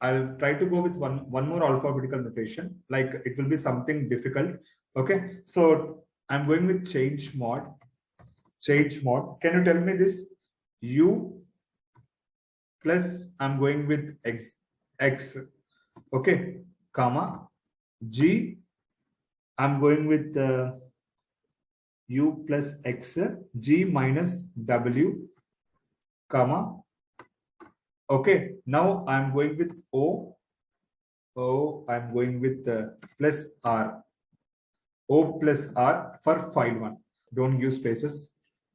I'll try to go with one more alphabetical notation, like it will be something difficult. Okay, so I'm going with change mod. Change mod. Can you tell me this? U plus I'm going with x. Okay, comma G. I'm going with U plus x, G minus W, comma. Okay, now I'm going with O. I'm going with plus R. O plus R for file 1. Don't use spaces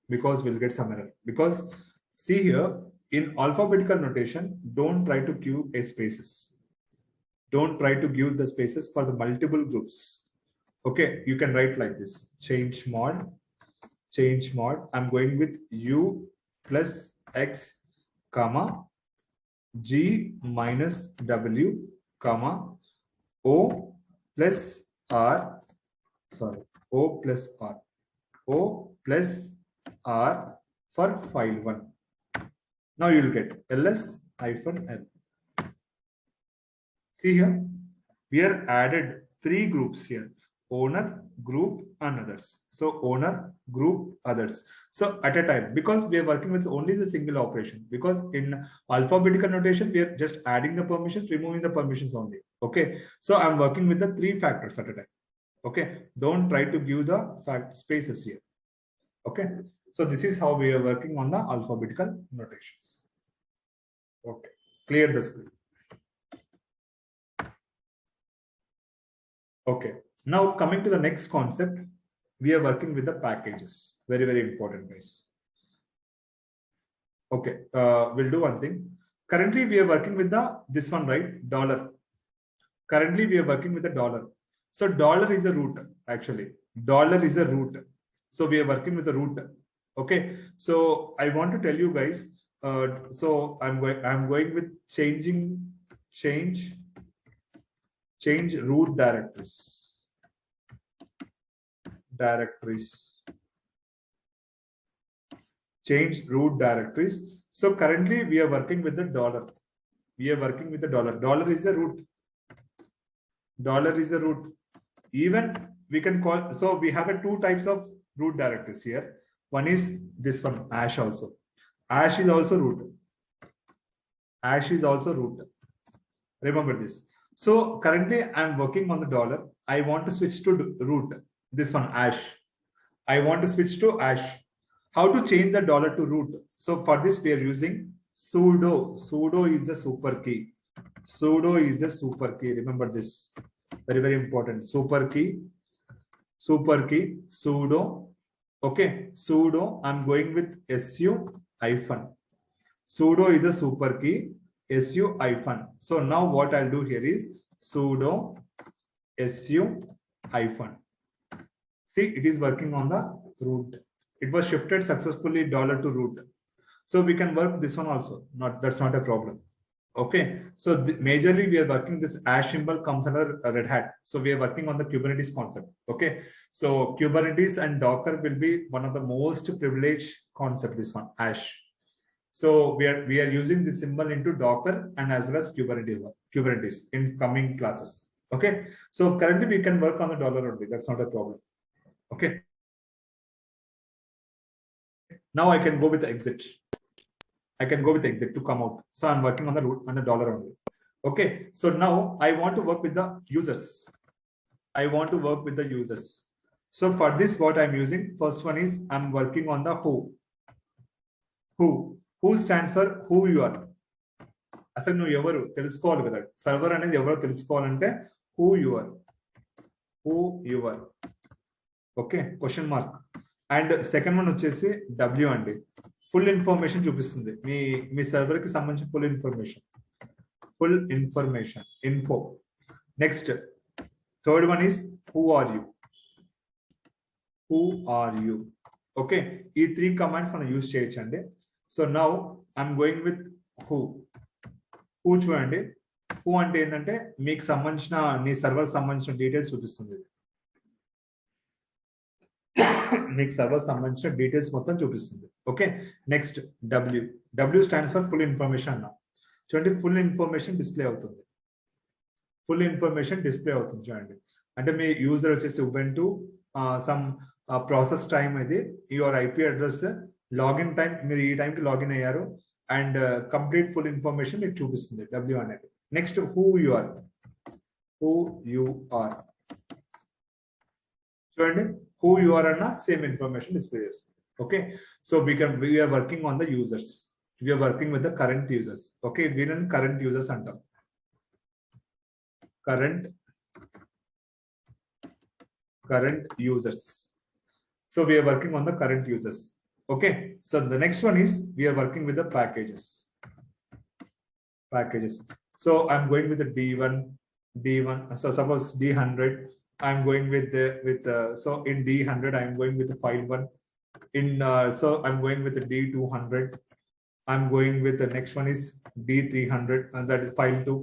because we'll get some error. Because see here, in alphabetical notation, don't try to give a spaces. Don't try to give the spaces for the multiple groups. Okay, you can write like this. Change mod. I'm going with U plus X, comma, G minus W, comma, O plus R. Sorry, O plus R. O plus R for file 1. Now you will get ls-l. See here, we are added 3 groups here: owner, group, and others. So owner, group, others. So at a time, because we are working with only the single operation, because in alphabetical notation, we are just adding the permissions, removing the permissions only. Okay, so I'm working with the 3 factors at a time. Okay, don't try to give the spaces here. Okay, so this is how we are working on the alphabetical notations. Okay, clear the screen. Okay, now coming to the next concept, we are working with the packages. Very, very important, guys. Okay, we'll do one thing. Currently, we are working with this one, right? Dollar. Currently, we are working with the dollar. So dollar is a root, actually. Dollar is a root. So we are working with the root. Okay. So I want to tell you guys. So I'm going with change root directories. Change root directories. So currently we are working with the dollar. Dollar is a root. Dollar is a root. Even we can call, so we have 2 types of root directories here. One is this one, ash also. Ash is also root. Remember this. So currently I'm working on the dollar. I want to switch to root. This one, ash. I want to switch to ash. How to change the dollar to root? So for this we are using sudo. Sudo is a super key. Remember this. Very, very important. Super key, sudo. Okay, sudo. I'm going with su hyphen. Sudo is a super key, su hyphen. So now what I'll do here is sudo su hyphen. See, it is working on the root. It was shifted successfully dollar to root. So we can work this one also. That's not a problem. Okay, so majorly we are working, this ash symbol comes under Red Hat. So we are working on the Kubernetes concept. Okay, so Kubernetes and Docker will be one of the most privileged concept, this one, ash. So we are using this symbol into Docker and as well as Kubernetes in coming classes. Okay, so currently we can work on the dollar only. That's not a problem. Okay, now I can go with the exit. To come out. So I'm working on the root and the dollar only. Okay, so now I want to work with the users. So for this, what I'm using, first one is I'm working on the who. Who stands for who you are. అసలు నువ్వు ఎవరు తెలుసుకోవాలి కదా, server అనేది ఎవరో తెలుసుకోవాలంటే who you are. Okay, question mark. And second one వచ్చేసి W అండి. ఫుల్ ఇన్ఫర్మేషన్ చూపిస్తుంది మీ సర్వర్ కి సంబంధించిన full information info. Next third one is who are you. Okay, ఈ 3 కమాండ్స్ మనం యూజ్ చేయొచ్చు అండి. So now I'm going with who చూడండి. హూ అంటే ఏంటంటే మీకు సంబంధించిన నీ సర్వర్ సంబంధించిన డీటెయిల్స్ చూపిస్తుంది. మీకు సర్వర్ సంబంధించిన డీటెయిల్స్ మొత్తం చూపిస్తుంది. Okay, next W stands for full information అన్న. చూడండి ఫుల్ ఇన్ఫర్మేషన్ డిస్ప్లే అవుతుంది. ఫుల్ ఇన్ఫర్మేషన్ డిస్ప్లే అవుతుంది చూడండి. అంటే మీ యూజర్ వచ్చేసి ఉబెంటు సమ్ ప్రాసెస్ టైం ఇది, your IP address, login time, మీరు ఈ టైంకి లాగిన్ అయ్యారు, అండ్ కంప్లీట్ ఫుల్ ఇన్ఫర్మేషన్ మీకు చూపిస్తుంది డబ్ల్యూ అనేది. Next who you are, who you are చూడండి, హూ యు ఆర్ అన్న సేమ్ ఇన్ఫర్మేషన్ డిస్ప్లే చేస్తుంది. Okay, so we're working on the users, we're working with the current users. Okay, వీళ్ళని current users అంటాం. current users. So we are working on the current users. Okay, so the next one is we are working with the packages. So I'm going with the d1. So suppose d100, I'm going with so in d100 I'm going with the file 1. In so I'm going with the d200. I'm going with the next one is d300, and that is file 2.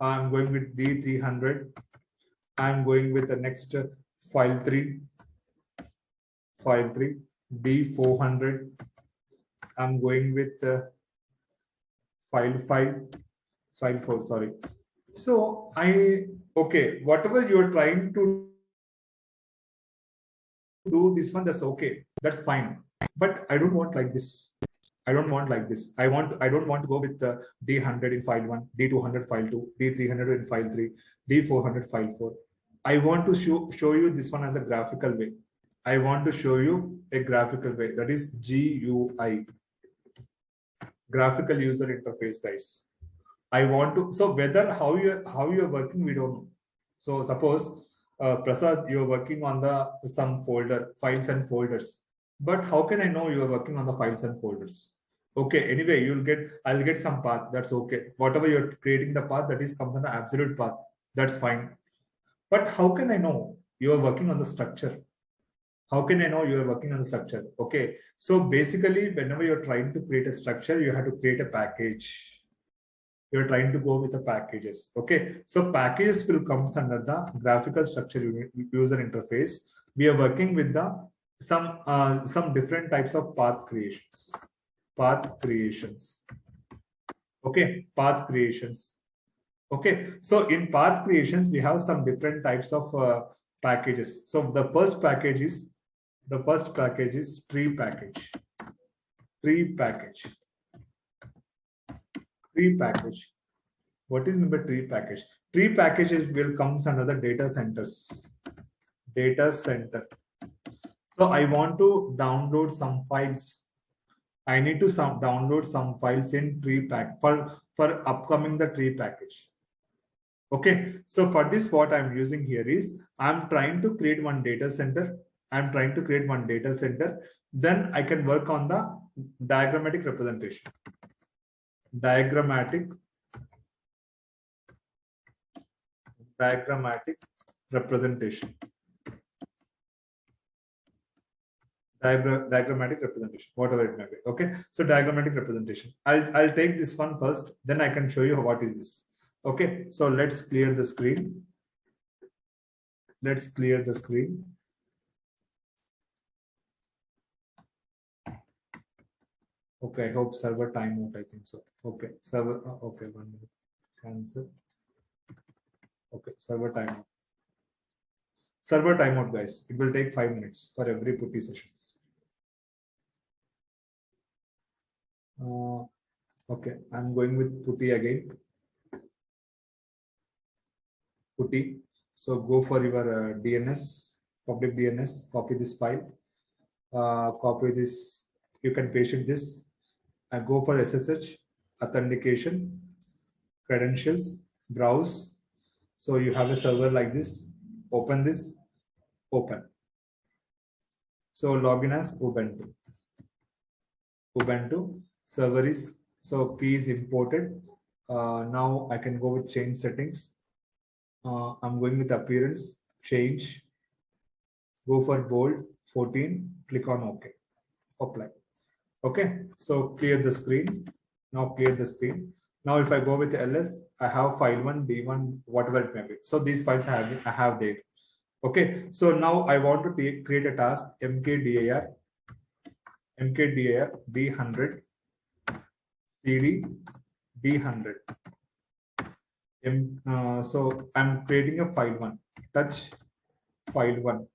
I'm going with d300. I'm going with the next file 3, d400. I'm going with file 4, sorry. So okay, whatever you're trying to do this one, that's okay, that's fine, but I don't want like this. I don't want to go with the d100 in file 1, d200 file 2, d300 in file 3, d400 file 4. I want to show you this one as a graphical way. I want to show you a graphical way, that is GUI, graphical user interface, guys. I want to, so whether how you're working, we don't know. So suppose Prasad, you're working on the some folder, files and folders, but how can I know you're working on the files and folders? Okay, anyway, I'll get some path, that's okay. Whatever you're creating the path, that is comes on the absolute path, that's fine. But how can I know you are working on the structure? How can I know you are working on the structure? Okay, so basically, whenever you're trying to create a structure, you have to create a package. You're trying to go with the packages. Okay, so packages will come under the graphical structure user interface. We are working with the some different types of path creations. Okay, path creations. Okay, so in path creations, we have some different types of packages. So the first package is tree package. What is meant by tree package? Tree packages will comes under the data centers. So I want to download some files. I need to download some files in tree pack for upcoming the tree package. Okay, so for this, what I'm using here is I'm trying to create one data center. Then I can work on the diagrammatic representation. Diagrammatic representation. Diagrammatic representation, whatever it may be. Okay, so diagrammatic representation. I'll take this one first, then I can show you what is this. Okay, so let's clear the screen. Okay, I hope server timeout, I think so. Okay, server, okay, 1 minute, cancel. Okay, server timeout, guys. It will take 5 minutes for every putty sessions. Okay, I'm going with putty again. Putty. So go for your DNS, public DNS, copy this file, copy this, you can paste this, and go for SSH, authentication, credentials, browse. So you have a server like this, open this, open. So login as Ubuntu, server is, so key is imported. Now I can go with change settings. I'm going with appearance, change, go for bold 14, click on OK, apply. Okay, so clear the screen. Now Now if I go with ls, I have file 1, d1, whatever it may be. So these files I have there. Okay, so now I want to create a task, mkdir d100 CD D100. So I'm creating a file one. Touch file one.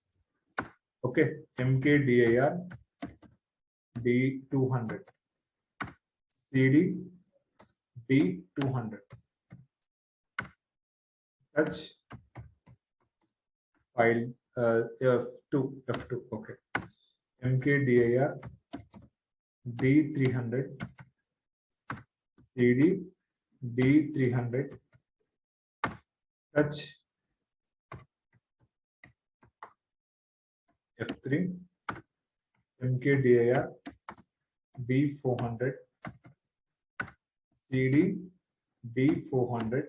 Okay, MKDIR D200. CD D200. Touch file F2. Okay. MKDIR D300. CD D300. Touch F3. MKDIR D400. CD D400.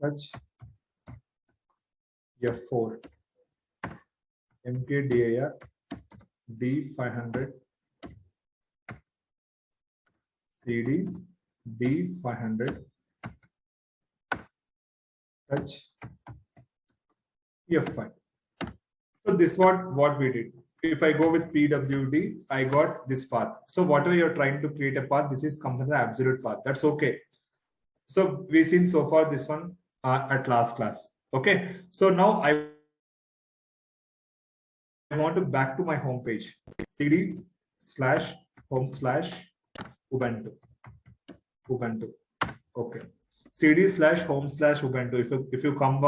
Touch F4. MKDIR D500. CD D500. Touch F5. So this is what we did. If I go with PWD, I got this path. So whatever you're trying to create a path, this is comes under the absolute path. That's okay. So we've seen so far this one at last class. Okay. So now I want to back to my home page. CD/home/Ubuntu. Okay. CD/home/Ubuntu. If you come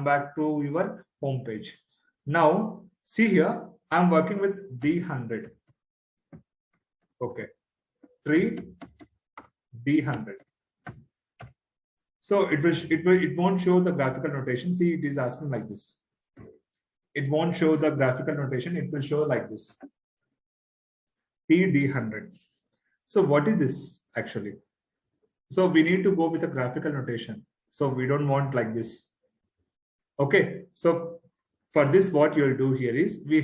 back to your home page. Now see here, I'm working with D100. Okay. Tree D100. So it won't show the graphical notation. See, it is asking like this. It won't show the graphical notation. It will show like this. TD100. So what is this actually? So we need to go with a graphical notation. So we don't want like this. Okay. So for this, what you'll do here is we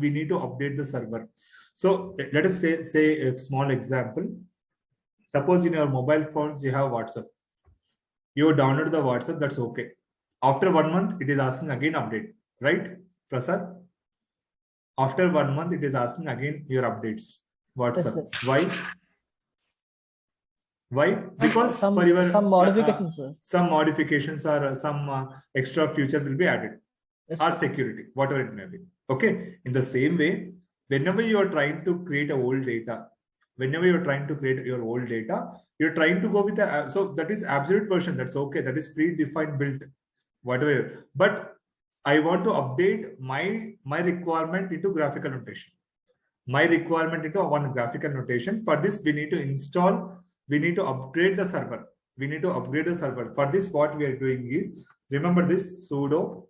need to update the server. So let us say a small example. Suppose in your mobile phones you have WhatsApp. You download the WhatsApp, that's okay. After 1 month, it is asking again update, right, Prasad? After 1 month, it is asking again your updates. WhatsApp. Yes, why? Why? Because some modifications, sir. Some modifications or some extra feature will be added. Yes, or security, whatever it may be. Okay. In the same way, whenever you are trying to create a old data, whenever you're trying to create your old data, you're trying to go with the so that is absolute version. That's okay. That is predefined built, whatever. But I want to update my requirement into graphical notation. My requirement into one graphical notation. For this, we need to install. We need to upgrade the server. We need to upgrade the server. For this, what we are doing is, remember this, sudo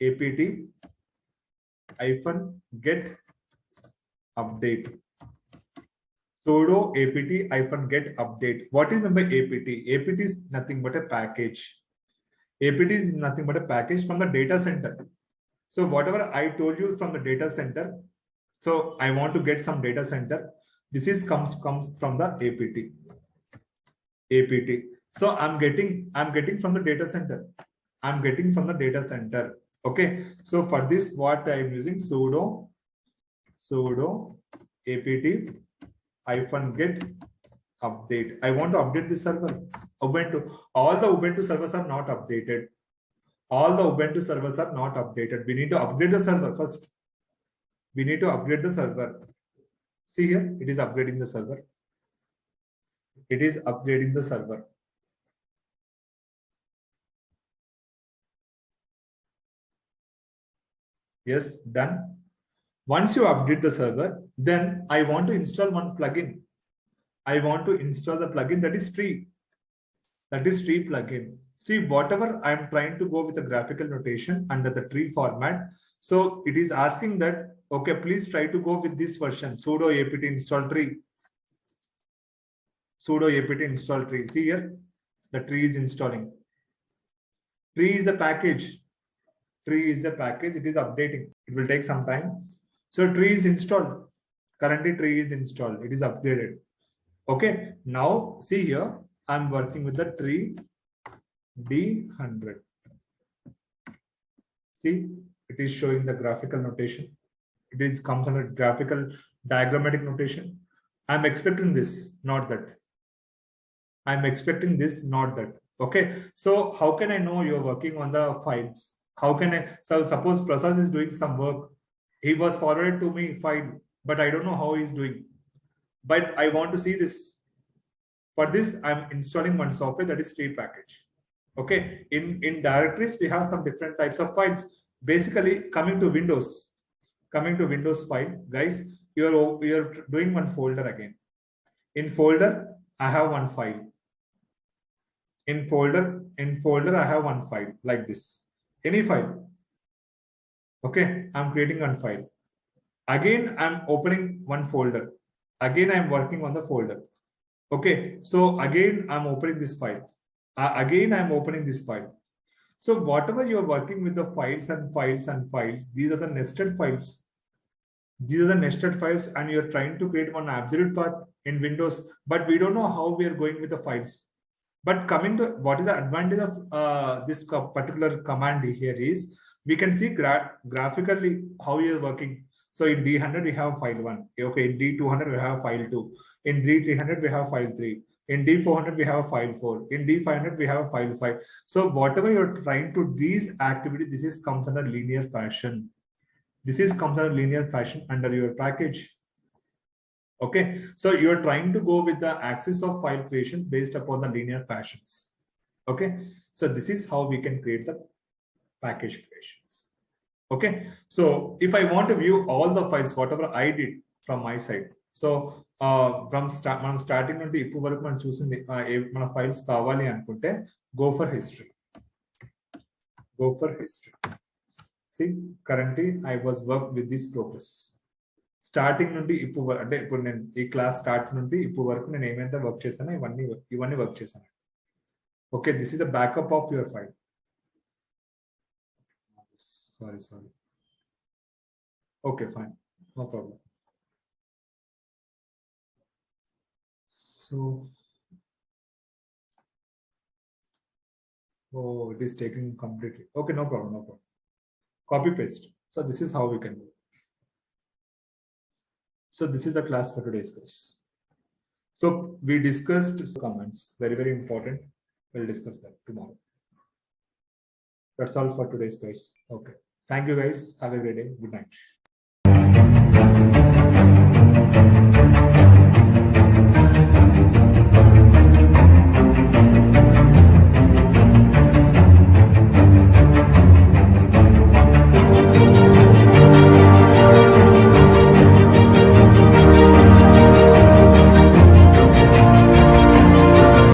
apt-get update. Sudo apt-get update. What is meant by apt? Apt is nothing but a package. Apt is nothing but a package from the data center. So whatever I told you from the data center, so I want to get some data center. This is comes from the apt. So I'm getting from the data center. I'm getting from the data center. Okay. So for this, what I'm using, sudo apt-get update. I want to update this server. Ubuntu. All the Ubuntu servers are not updated. All the Ubuntu servers are not updated. We need to upgrade the server first. We need to upgrade the server. See here, it is upgrading the server. It is upgrading the server. Yes, done. Once you update the server, then I want to install one plugin. I want to install the plugin that is free. That is tree plugin. See, whatever I'm trying to go with the graphical notation under the tree format. So it is asking that, okay, please try to go with this version, sudo apt install tree. Sudo apt install tree. See here, the tree is installing. Tree is a package. Tree is the package. It is updating. It will take some time. So tree is installed. Currently tree is installed. It is upgraded. Okay. Now see here, I'm working with the tree D100. See, it is showing the graphical notation. It is comes under graphical diagrammatic notation. I'm expecting this, not that. I'm expecting this, not that. Okay. So how can I know you're working on the files? How can I? So suppose Prasad is doing some work. He was forwarded to me file, but I don't know how he's doing. But I want to see this. For this, I'm installing one software, that is tree package. Okay. In directories, we have some different types of files. Basically, coming to Windows file, guys, you're doing one folder again. In folder, I have one file. In folder, I have one file like this. Any file. Okay, I'm creating one file. Again, I'm opening one folder. Again, I'm working on the folder. Okay, so again, I'm opening this file. Again, I'm opening this file. So whatever you're working with the files and files and files, these are the nested files. These are the nested files, and you're trying to create one absolute path in Windows, but we don't know how we are going with the files. But coming to what is the advantage of this particular command here is we can see graphically how you are working. So in D100 we have file 1. Okay, in D200 we have file 2. In D300 we have file 3. In D400 we have file 4. In D500 we have file 5. So whatever you're trying to these activities, this is comes under linear fashion. This is comes under linear fashion under your package. Okay, so you're trying to go with the axis of file creations based upon the linear fashions. Okay, so this is how we can create the package creations. Okay, so if I want to view all the files, whatever I did from my side, so from starting నుండి ఇప్పుడు వరకు మనం చూసింది మన files కావాలి అనుకుంటే go for history. See, currently I was work with this progress. Starting నుండి ఇప్పుడు అంటే ఇప్పుడు నేను ఈ క్లాస్ స్టార్ట్ నుండి ఇప్పుడు వరకు నేను ఏమైతే వర్క్ చేశానో ఇవన్నీ వర్క్ చేశాను. Okay, this is the backup of your file. Sorry. Okay, fine, no problem. So it is taking completely. Okay, no problem. Copy paste. So this is how we can do. So this is the class for today's course. So we discussed comments, very important. We'll discuss that tomorrow. That's all for today's course. Okay, thank you guys, have a great day, good night.